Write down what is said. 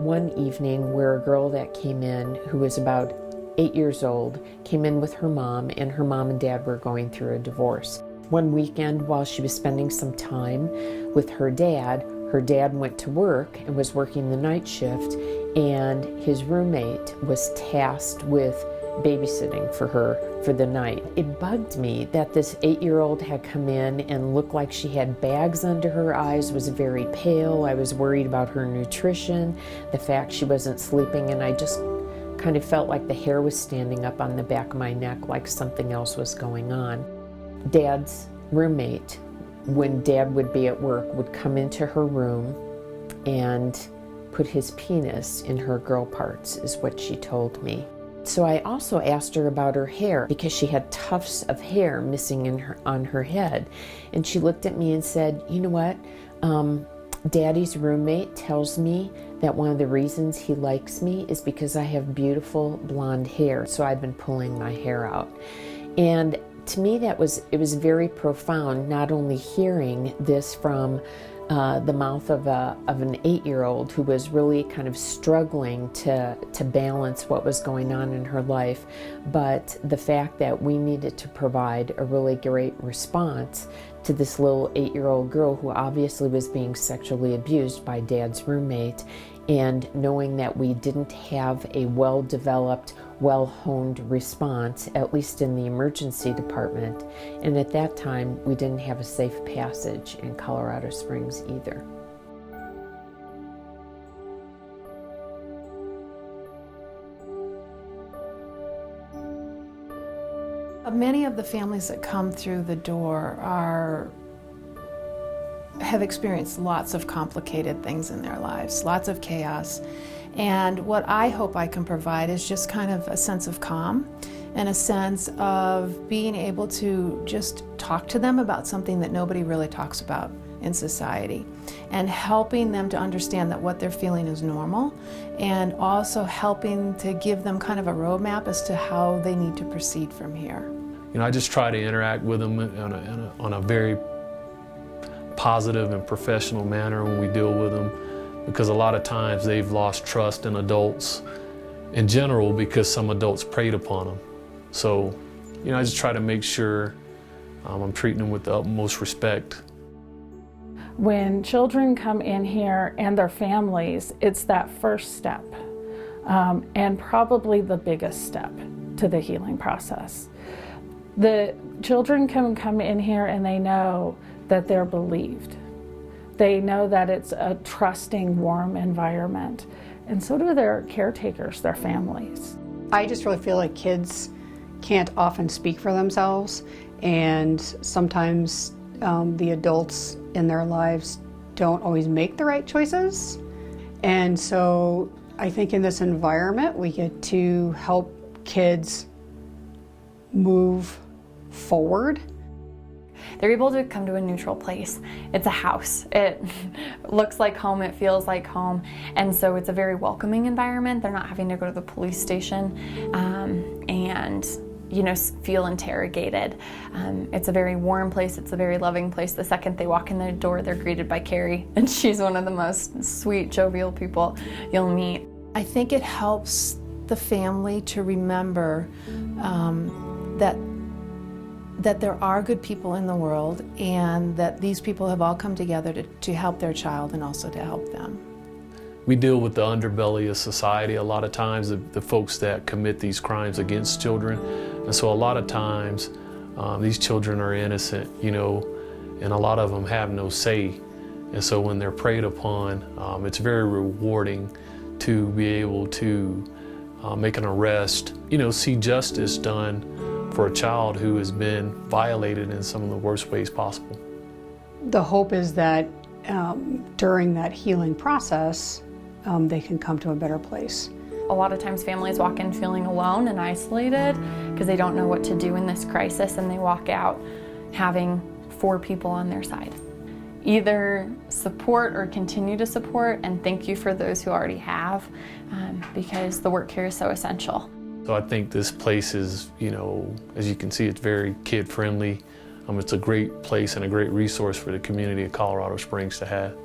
one evening where a girl that came in who was about 8 years old came in with her mom, and her mom and dad were going through a divorce. One weekend, while she was spending some time with her dad went to work and was working the night shift, and his roommate was tasked with babysitting for her for the night. It bugged me that this 8-year-old had come in and looked like she had bags under her eyes, was very pale. I was worried about her nutrition, the fact she wasn't sleeping, and I just kind of felt like the hair was standing up on the back of my neck, like something else was going on. Dad's roommate, when Dad would be at work, would come into her room and put his penis in her girl parts, is what she told me. So I also asked her about her hair, because she had tufts of hair missing on her head. And she looked at me and said, you know what, Daddy's roommate tells me that one of the reasons he likes me is because I have beautiful blonde hair, so I've been pulling my hair out. And to me, it was very profound, not only hearing this from the mouth of an 8-year-old who was really kind of struggling to balance what was going on in her life, but the fact that we needed to provide a really great response to this little 8-year-old girl who obviously was being sexually abused by Dad's roommate, and knowing that we didn't have a well-developed, well-honed response, at least in the emergency department. And at that time, we didn't have a safe passage in Colorado Springs either. Many of the families that come through the door have experienced lots of complicated things in their lives, lots of chaos. And what I hope I can provide is just kind of a sense of calm and a sense of being able to just talk to them about something that nobody really talks about in society, and helping them to understand that what they're feeling is normal, and also helping to give them kind of a roadmap as to how they need to proceed from here. You know, I just try to interact with them on a very positive and professional manner when we deal with them, because a lot of times they've lost trust in adults in general because some adults preyed upon them. So, you know, I just try to make sure I'm treating them with the utmost respect. When children come in here and their families, it's that first step, and probably the biggest step to the healing process. The children can come in here and they know that they're believed. They know that it's a trusting, warm environment. And so do their caretakers, their families. I just really feel like kids can't often speak for themselves, and sometimes the adults in their lives don't always make the right choices. And so I think in this environment we get to help kids move forward. They're able to come to a neutral place. It's a house. It looks like home, it feels like home, and so it's a very welcoming environment. They're not having to go to the police station and feel interrogated. It's a very warm place, it's a very loving place. The second they walk in the door, they're greeted by Carrie, and she's one of the most sweet, jovial people you'll meet. I think it helps the family to remember that there are good people in the world, and that these people have all come together to help their child and also to help them. We deal with the underbelly of society a lot of times, the folks that commit these crimes against children. And so a lot of times these children are innocent, and a lot of them have no say. And so when they're preyed upon, it's very rewarding to be able to make an arrest, see justice done for a child who has been violated in some of the worst ways possible. The hope is that during that healing process, they can come to a better place. A lot of times families walk in feeling alone and isolated because they don't know what to do in this crisis, and they walk out having 4 people on their side. Either support or continue to support, and thank you for those who already have, because the work here is so essential. So I think this place is, as you can see, it's very kid-friendly. It's a great place and a great resource for the community of Colorado Springs to have.